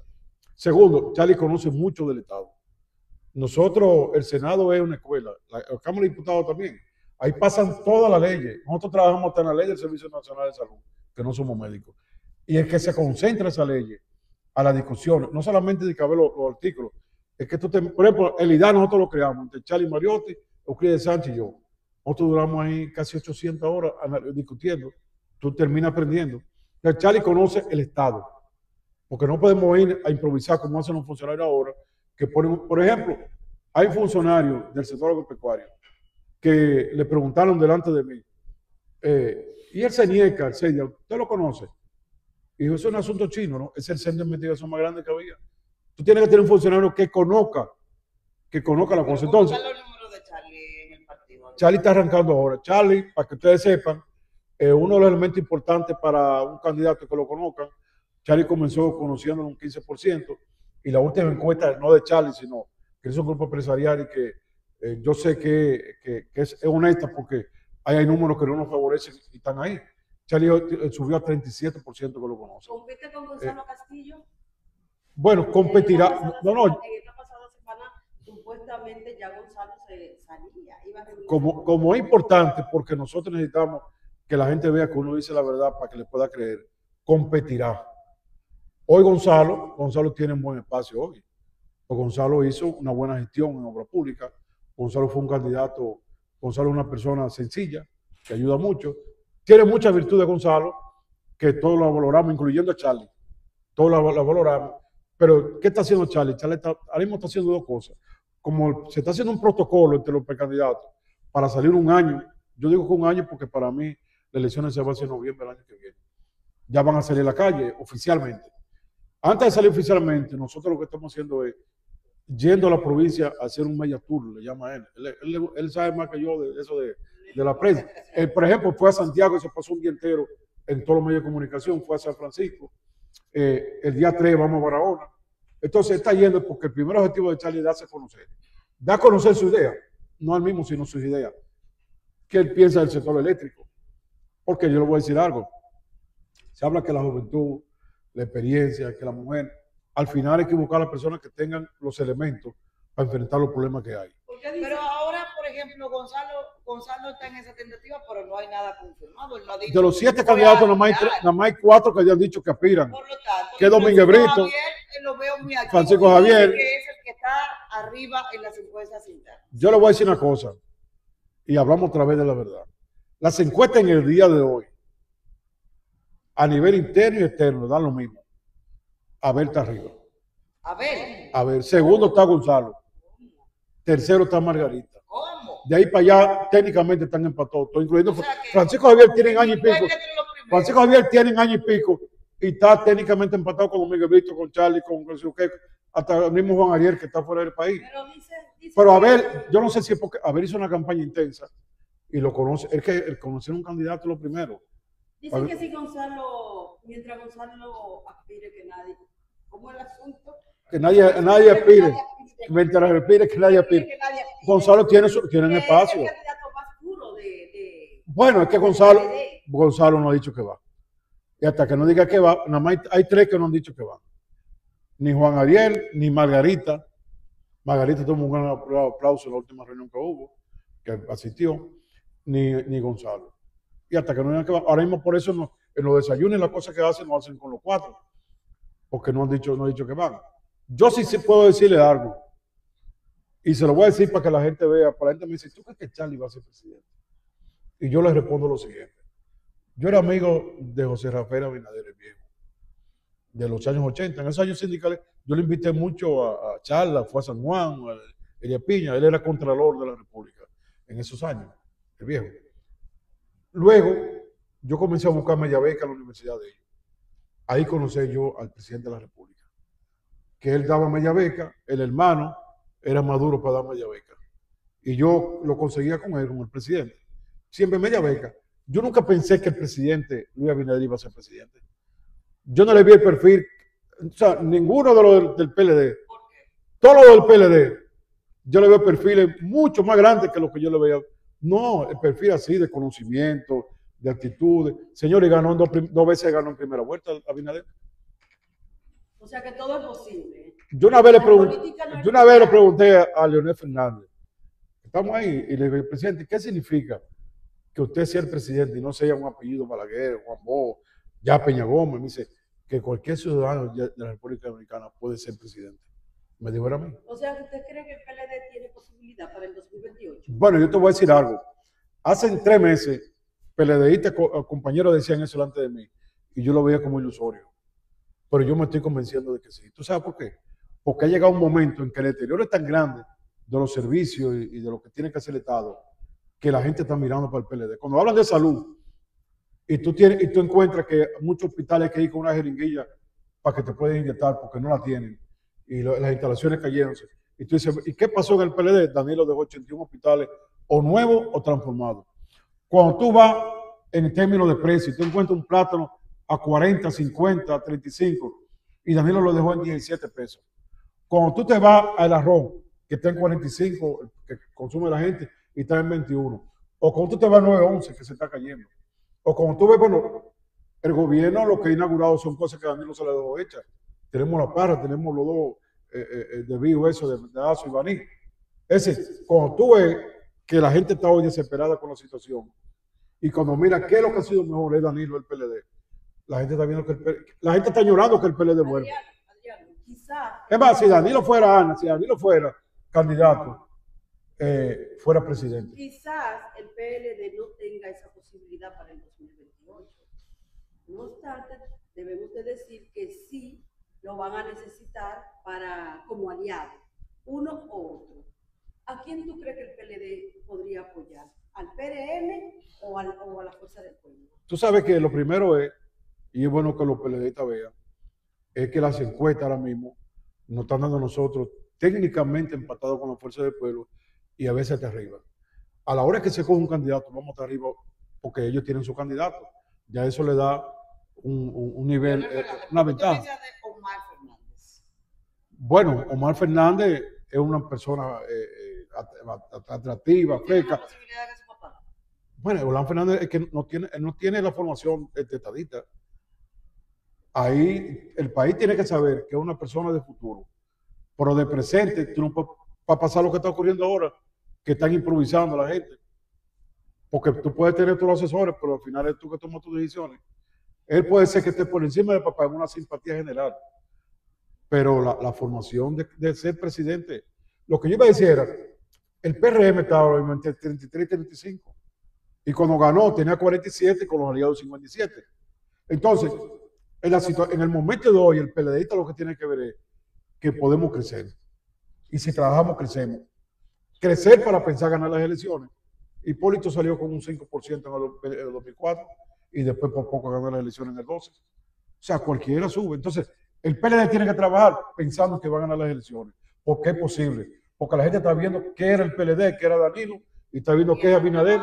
Segundo, Charlie conoce mucho del Estado. Nosotros, el Senado es una escuela, la Cámara de Diputados también. Ahí pasan todas las leyes. Nosotros trabajamos hasta en la ley del Servicio Nacional de Salud, que no somos médicos. Y es que se concentra esa ley a la discusión, no solamente de que ver los artículos, es que por ejemplo, el IDA nosotros lo creamos, entre Charlie Mariotti, Euclides Sánchez y yo. Nosotros duramos ahí casi 800 horas discutiendo. Tú terminas aprendiendo. El Charlie conoce el Estado, porque no podemos ir a improvisar como hacen los funcionarios ahora, que ponen, por ejemplo, hay funcionarios del sector agropecuario que le preguntaron delante de mí, y el CENIECA, el CEDIA, ¿usted lo conoce? Y dijo, eso es un asunto chino, ¿no? Es el centro de investigación más grande que había. Tú tienes que tener un funcionario que conozca la cosa. Entonces, ¿cuál es el número de Charlie en el partido? Charlie está arrancando ahora. Charlie, para que ustedes sepan, uno de los elementos importantes para un candidato que lo conozcan, Charlie comenzó conociéndolo un 15%, y la última encuesta, no de Charlie, sino que es un grupo empresarial y que yo sé que es honesta porque hay números que no nos favorecen y están ahí. Charlie subió a 37% que lo conoce. ¿Compite con Gonzalo Castillo? Bueno, competirá. En esta pasada semana, supuestamente ya Gonzalo se salía. Como es importante, porque nosotros necesitamos que la gente vea que uno dice la verdad para que le pueda creer, competirá. Hoy Gonzalo tiene un buen espacio hoy. Pues Gonzalo hizo una buena gestión en obra pública. Gonzalo fue un candidato. Gonzalo es una persona sencilla, que ayuda mucho. Tiene muchas virtudes Gonzalo, que todos lo valoramos, incluyendo a Charlie. Todos la valoramos. Pero, ¿qué está haciendo Charlie? Charlie ahora mismo está haciendo dos cosas. Como se está haciendo un protocolo entre los precandidatos para salir un año. Yo digo que un año porque para mí las elecciones se van a hacer en noviembre del año que viene. ya van a salir a la calle oficialmente. Antes de salir oficialmente, nosotros lo que estamos haciendo es yendo a la provincia a hacer un media tour, le llama él. Él sabe más que yo de eso de la prensa. Él, por ejemplo, fue a Santiago y se pasó un día entero en todos los medios de comunicación, fue a San Francisco. El día 3 vamos a Barahona. Entonces está yendo porque el primer objetivo de Charlie es darse a conocer. Da a conocer su idea, no al mismo, sino sus ideas. ¿Qué él piensa del sector eléctrico? Porque yo le voy a decir algo. Se habla que la juventud, la experiencia, que la mujer, al final hay que buscar a las personas que tengan los elementos para enfrentar los problemas que hay. Pero ahora, por ejemplo, Gonzalo está en esa tentativa, pero no hay nada confirmado. Él no ha dicho de los 7 candidatos, nada más hay 4 que hayan dicho que aspiran. Por lo tanto, que Domínguez Brito, lo veo muy activo, Francisco Javier, que es el que está arriba en las encuestas internas. Yo le voy a decir una cosa, y hablamos otra vez de la verdad. Las encuestas en el día de hoy, a nivel interno y externo, dan lo mismo. Abel está arriba. Abel. Segundo está Gonzalo. Tercero está Margarita. ¿Cómo? De ahí para allá, técnicamente están empatados, incluyendo Francisco Javier tienen año y pico. Francisco Javier tienen año y pico y está técnicamente empatado con Miguel Brito, con Charlie, con hasta el mismo Juan Ariel que está fuera del país. Pero Abel, yo no sé si es porque Abel hizo una campaña intensa y lo conoce. Es que el conocer un candidato es lo primero. Dicen que si Gonzalo, mientras Gonzalo aspire, que nadie, ¿cómo es el asunto? Que nadie aspire. Mientras aspire, que nadie aspire. Gonzalo tiene espacio. Es el candidato más puro bueno, es que Gonzalo no ha dicho que va. Y hasta que no diga que va, nada más hay 3 que no han dicho que van. Ni Juan Ariel, ni Margarita. Margarita tuvo un gran aplauso en la última reunión que hubo, que asistió, ni Gonzalo. Y hasta que no digan que va. Ahora mismo por eso en los desayunos y las cosas que hacen, no hacen con los 4. Porque no han dicho que van. Yo sí puedo decirle algo. Y se lo voy a decir para que la gente vea. Para la gente me dice, ¿tú crees que Charlie va a ser presidente? Y yo le respondo lo siguiente. Yo era amigo de José Rafael Abinader el Viejo, de los años 80. En esos años sindicales, yo le invité mucho a charlas, fue a San Juan, a Elia Piña. Él era contralor de la República en esos años, el Viejo. Luego, yo comencé a buscar media beca en la universidad de ellos. Ahí conocí yo al presidente de la República. Que él daba media beca, el hermano era maduro para dar media beca. Y yo lo conseguía con él, con el presidente. Siempre media beca. Yo nunca pensé que el presidente Luis Abinader iba a ser presidente. Yo no le vi el perfil, o sea, ninguno de los del PLD. Todos los del PLD, yo le veo perfiles mucho más grandes que los que yo le veía. No, el perfil así de conocimiento, de actitud. Señor, y ganó dos veces ganó en primera vuelta Abinader. O sea que todo es posible. Yo una vez le pregunté a Leonel Fernández, estamos ahí, y le dije, presidente, ¿qué significa que usted sea el presidente y no sea un apellido Balaguer, Juan Bo, ya Peña Gómez? Me dice que cualquier ciudadano de la República Dominicana puede ser presidente. Me dijo, era a mí. O sea, ¿usted cree que el PLD tiene posibilidad para el 2028? Bueno, yo te voy a decir algo. Hace 3 meses, PLDistas, compañeros decían eso delante de mí, y yo lo veía como ilusorio. Pero yo me estoy convenciendo de que sí. ¿Tú sabes por qué? Porque ha llegado un momento en que el deterioro es tan grande de los servicios y de lo que tiene que hacer el Estado, que la gente está mirando para el PLD. Cuando hablan de salud, y tú encuentras que muchos hospitales hay que ir con una jeringuilla para que te puedan inyectar porque no la tienen, y las instalaciones cayéndose. Y tú dices, ¿y qué pasó en el PLD? Danilo dejó 81 hospitales o nuevos o transformados. Cuando tú vas en términos de precio y tú encuentras un plátano a 40, 50, 35 y Danilo lo dejó en 17 pesos. Cuando tú te vas al arroz, que está en 45, que consume la gente, y está en 21. O cuando tú te vas a 9.11, que se está cayendo. O cuando tú ves, bueno, el gobierno lo que ha inaugurado son cosas que a Danilo se le dejó hechas. Tenemos la parra, tenemos los dos de Vivo, eso, de Azo y Baní. Cuando tú ves que la gente está hoy desesperada con la situación, y cuando mira qué es lo que ha sido mejor, es Danilo, el PLD. La gente está viendo la gente está llorando que el PLD vuelva. Adriano, quizás. Es más, si Danilo fuera candidato, fuera presidente. Quizás el PLD no tenga esa posibilidad para el 2028. No obstante, debemos de decir que sí lo van a necesitar como aliado, uno o otro. ¿A quién tú crees que el PLD podría apoyar? ¿Al PRM o a la Fuerza del Pueblo? Tú sabes que lo primero es, y es bueno que los PLDistas vean, es que las encuestas ahora mismo nos están dando a nosotros técnicamente empatados con la fuerza del pueblo y a veces hasta arriba. A la hora que se coge un candidato, vamos hasta arriba porque ellos tienen su candidato. Ya eso le da un nivel, una ventaja. ¿Qué de Omar Fernández? Bueno, Omar Fernández es una persona atractiva, fresca. ¿Tiene la posibilidad de que su papá? Bueno, Omar Fernández es que no tiene la formación de estadista. Ahí el país tiene que saber que es una persona de futuro, pero de presente, tú no puedes pasar lo que está ocurriendo ahora, que están improvisando la gente. Porque tú puedes tener tus asesores, pero al final es tú que tomas tus decisiones. Él puede ser que esté por encima de papá en una simpatía general, pero la formación de ser presidente, lo que yo iba a decir era, el PRM estaba entre 33 y 35, y cuando ganó tenía 47 con los aliados 57. Entonces, en el momento de hoy, el PLDista lo que tiene que ver es que podemos crecer. Y si trabajamos, crecemos. Crecer para pensar ganar las elecciones. Hipólito salió con un 5% en el 2004 y después por poco ganó las elecciones en el 12. O sea, cualquiera sube. Entonces, el PLD tiene que trabajar pensando que va a ganar las elecciones. Porque es posible. Porque la gente está viendo qué era el PLD, qué era Danilo, y está viendo qué es Abinader.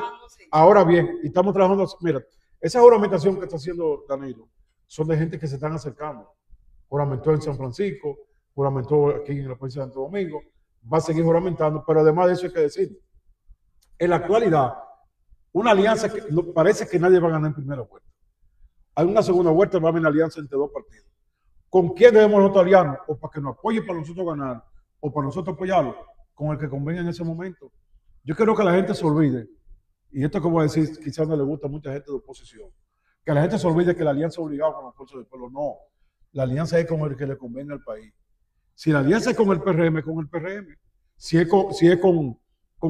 Ahora bien, y estamos trabajando, mira, esa juramentación que está haciendo Danilo son de gente que se están acercando. Juramentó en San Francisco, juramentó aquí en la provincia de Santo Domingo, va a seguir juramentando, pero además de eso hay que decir, en la actualidad, una alianza que parece que nadie va a ganar en primera vuelta. Hay una segunda vuelta, va a haber una alianza entre dos partidos. ¿Con quién debemos nosotros aliarnos? O para que nos apoye para nosotros ganar, o para nosotros apoyarlo, con el que convenga en ese momento. Yo quiero que la gente se olvide, y esto que voy a decir quizás no le gusta a mucha gente de oposición, que la gente se olvide que la alianza es obligada con la fuerza del pueblo. No, la alianza es con el que le convenga al país. Si la alianza es con el PRM, con el PRM. Si es con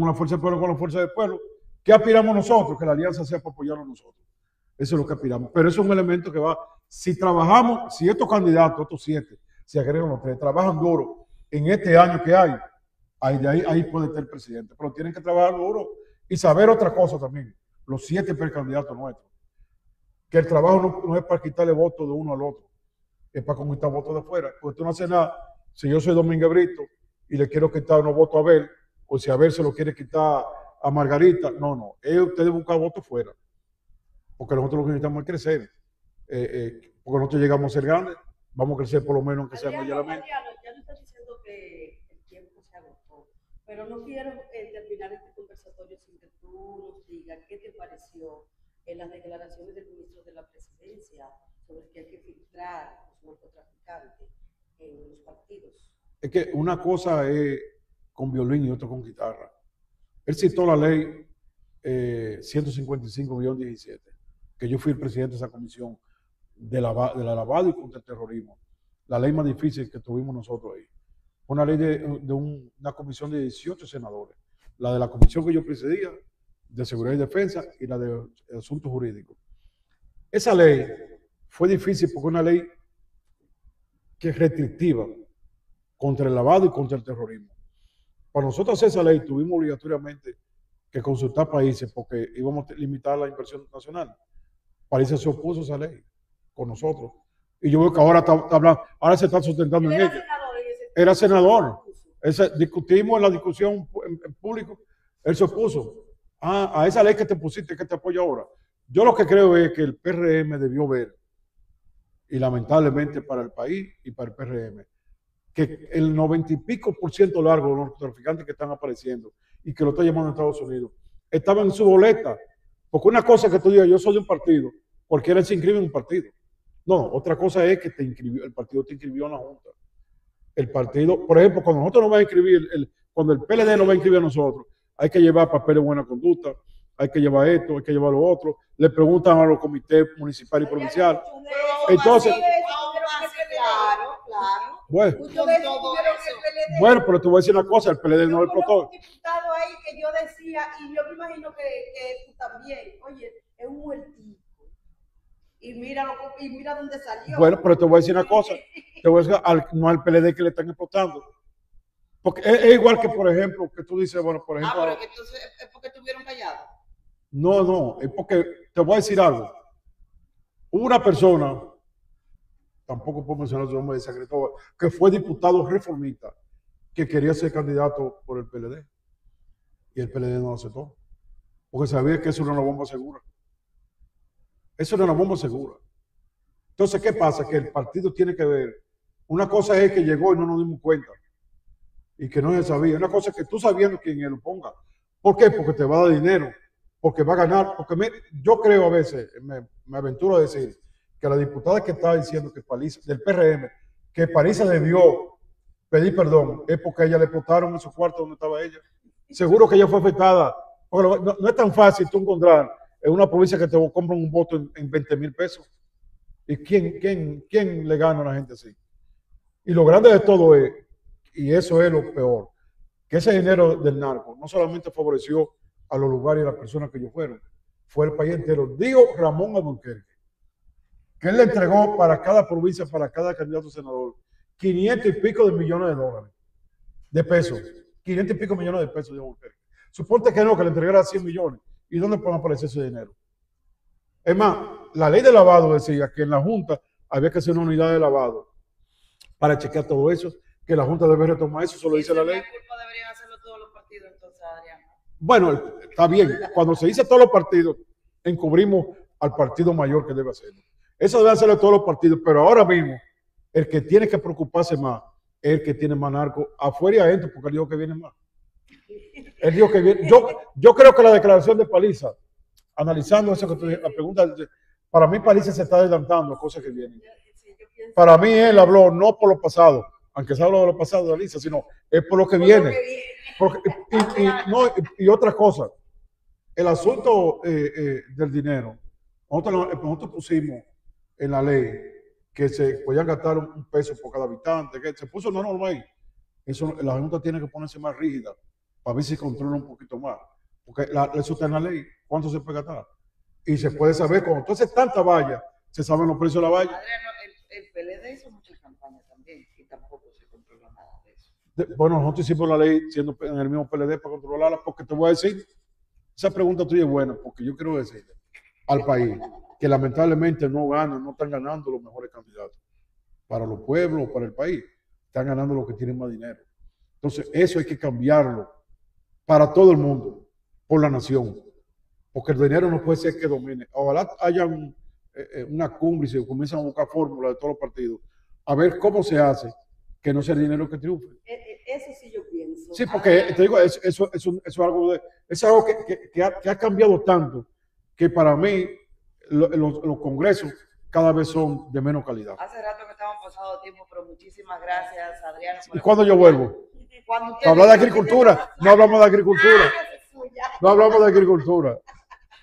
la fuerza del pueblo, con la fuerza del pueblo. ¿Qué aspiramos nosotros? Que la alianza sea para apoyarnos nosotros. Eso es lo que aspiramos. Pero eso es un elemento que va, si trabajamos, si estos candidatos, estos 7, si agregan los 3, trabajan duro en este año que hay, ahí puede estar el presidente. Pero tienen que trabajar duro y saber otra cosa también, los 7 precandidatos nuestros. Que el trabajo no es para quitarle votos de uno al otro, es para conquistar votos de afuera. Porque tú no haces nada. Si yo soy Domínguez Brito y le quiero quitar unos votos a Abel, o si Abel se lo quiere quitar a Margarita, no. Ustedes buscan votos fuera. Porque nosotros lo que necesitamos es crecer. Porque nosotros llegamos a ser grandes, vamos a crecer por lo menos aunque sea medianamente. Ya no estás diciendo que el tiempo se agotó, pero no quiero terminar este conversatorio sin que tú nos digas qué te pareció en las declaraciones del ministro de la Presidencia sobre que hay que filtrar los narcotraficantes en los partidos. Es que una cosa es con violín y otra con guitarra. Él citó la ley 155-17, que yo fui el presidente de esa comisión de la lavado y contra el terrorismo. La ley más difícil que tuvimos nosotros ahí. Una ley de una comisión de 18 senadores. La de la comisión que yo presidía, de Seguridad y Defensa, y la de Asuntos Jurídicos. Esa ley fue difícil porque es una ley que es restrictiva contra el lavado y contra el terrorismo. Para nosotros hacer esa ley tuvimos obligatoriamente que consultar países porque íbamos a limitar la inversión nacional. Países se opuso a esa ley con nosotros. Y yo veo que ahora está hablando, ahora se está sustentando en ella. Era senador. Discutimos en la discusión en público, él se opuso. A esa ley que te pusiste, que te apoya ahora. Yo lo que creo es que el PRM debió ver, y lamentablemente para el país y para el PRM, que el 90 y pico % largo de los narcotraficantes que están apareciendo y que lo está llamando a Estados Unidos, estaban en su boleta. Porque una cosa que tú digas, yo soy de un partido, cualquiera se inscribe en un partido. No, otra cosa es que el partido te inscribió en la Junta. El partido, por ejemplo, cuando nosotros nos vamos a inscribir, cuando el PLD nos va a inscribir a nosotros, hay que llevar papeles de buena conducta, hay que llevar esto, hay que llevar lo otro. Le preguntan a los comités municipal y provincial. Entonces, claro. Bueno, pero te voy a decir una cosa, el PLD no es el protocolo. Un diputado ahí que yo decía, y yo me imagino que tú también, oye, es un muertito. Y mira dónde salió. Bueno, pero te voy a decir una cosa, te voy a decir, no al PLD que le están explotando. Porque es igual que, por ejemplo, que tú dices, bueno, por ejemplo... pero que entonces es porque estuvieron callados. No, es porque, te voy a decir algo. Hubo una persona tampoco puedo mencionar su nombre, de San Cristóbal, que fue diputado reformista, que quería ser candidato por el PLD. Y el PLD no lo aceptó, porque sabía que eso era una bomba segura. Eso era una bomba segura. Entonces, ¿qué pasa? Que el partido tiene que ver. Una cosa es que llegó y no nos dimos cuenta, y que no se sabía. Una cosa es que tú sabiendo quién él lo ponga. ¿Por qué? Porque te va a dar dinero, porque va a ganar. Porque yo creo a veces, me aventuro a decir, que la diputada que estaba diciendo que Paliza, del PRM, que Paliza debió pedir perdón, es porque a ella le explotaron en su cuarto donde estaba ella. Seguro que ella fue afectada. No es tan fácil tú encontrar en una provincia que te compran un voto en 20,000 pesos. ¿Y quién le gana a la gente así? Y lo grande de todo es, y eso es lo peor, que ese dinero del narco no solamente favoreció a los lugares y a las personas que ellos fueron, fue el país entero. Digo Ramón Albuquerque, que él le entregó para cada provincia, para cada candidato a senador, 500 y pico de millones de dólares, de pesos, 500 y pico millones de pesos de Albuquerque. Suponte que no, que le entregara 100 millones. ¿Y dónde puede aparecer ese dinero? Es más, la ley de lavado decía que en la Junta había que hacer una unidad de lavado para chequear todo eso, que la Junta debe retomar eso, solo dice la ley. Culpa deberían hacerlo todos los partidos, entonces, Adrián. Bueno, está bien. Cuando se dice todos los partidos, encubrimos al partido mayor que debe hacerlo. Eso debe hacerlo todos los partidos, pero ahora mismo, el que tiene que preocuparse más es el que tiene más narco afuera y adentro, porque él dijo que viene más. Él dijo que viene. Yo creo que la declaración de Paliza, analizando eso que tú la pregunta, para mí Paliza se está adelantando a cosas que vienen. Para mí él habló no por lo pasado, aunque se habla de lo pasado de Alicia, sino es por lo que viene. Y otra cosa, el asunto del dinero, nosotros pusimos en la ley que se podían gastar un peso por cada habitante, que se puso una norma ahí. Eso, la Junta tiene que ponerse más rígida para ver si controla un poquito más. Porque eso está en la ley, cuánto se puede gastar. Y se puede saber, cuando tú haces tanta valla, se saben los precios de la valla. El PLD hizo muchas campañas también y tampoco se controla nada de eso. Bueno, nosotros hicimos la ley siendo en el mismo PLD para controlarla, porque te voy a decir, esa pregunta tuya es buena, porque yo quiero decirle al país que lamentablemente no están ganando los mejores candidatos para los pueblos, para el país, están ganando los que tienen más dinero. Entonces, eso hay que cambiarlo para todo el mundo, por la nación, porque el dinero no puede ser que domine. Ojalá haya una cumbre y se comienzan a buscar fórmulas de todos los partidos, a ver cómo se hace que no sea el dinero que triunfe. Eso sí yo pienso. Sí, porque te digo, eso es algo que ha cambiado tanto que para mí los congresos cada vez son de menos calidad. Hace rato que estamos pasando tiempo, pero muchísimas gracias, Adrián. ¿Y cuándo yo vuelvo? Hablar de agricultura. No hablamos de agricultura. No hablamos de agricultura.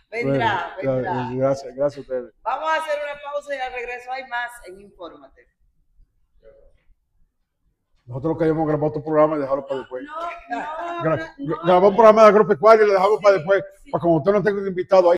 Vendrá. Gracias a ustedes. Vamos a hacer una pausa y al regreso hay más en Infórmate. Nosotros queríamos grabar otro programa y dejarlo para después. Grabamos un programa de agropecuario y lo dejamos para después, para cuando usted no tenga un invitado ahí.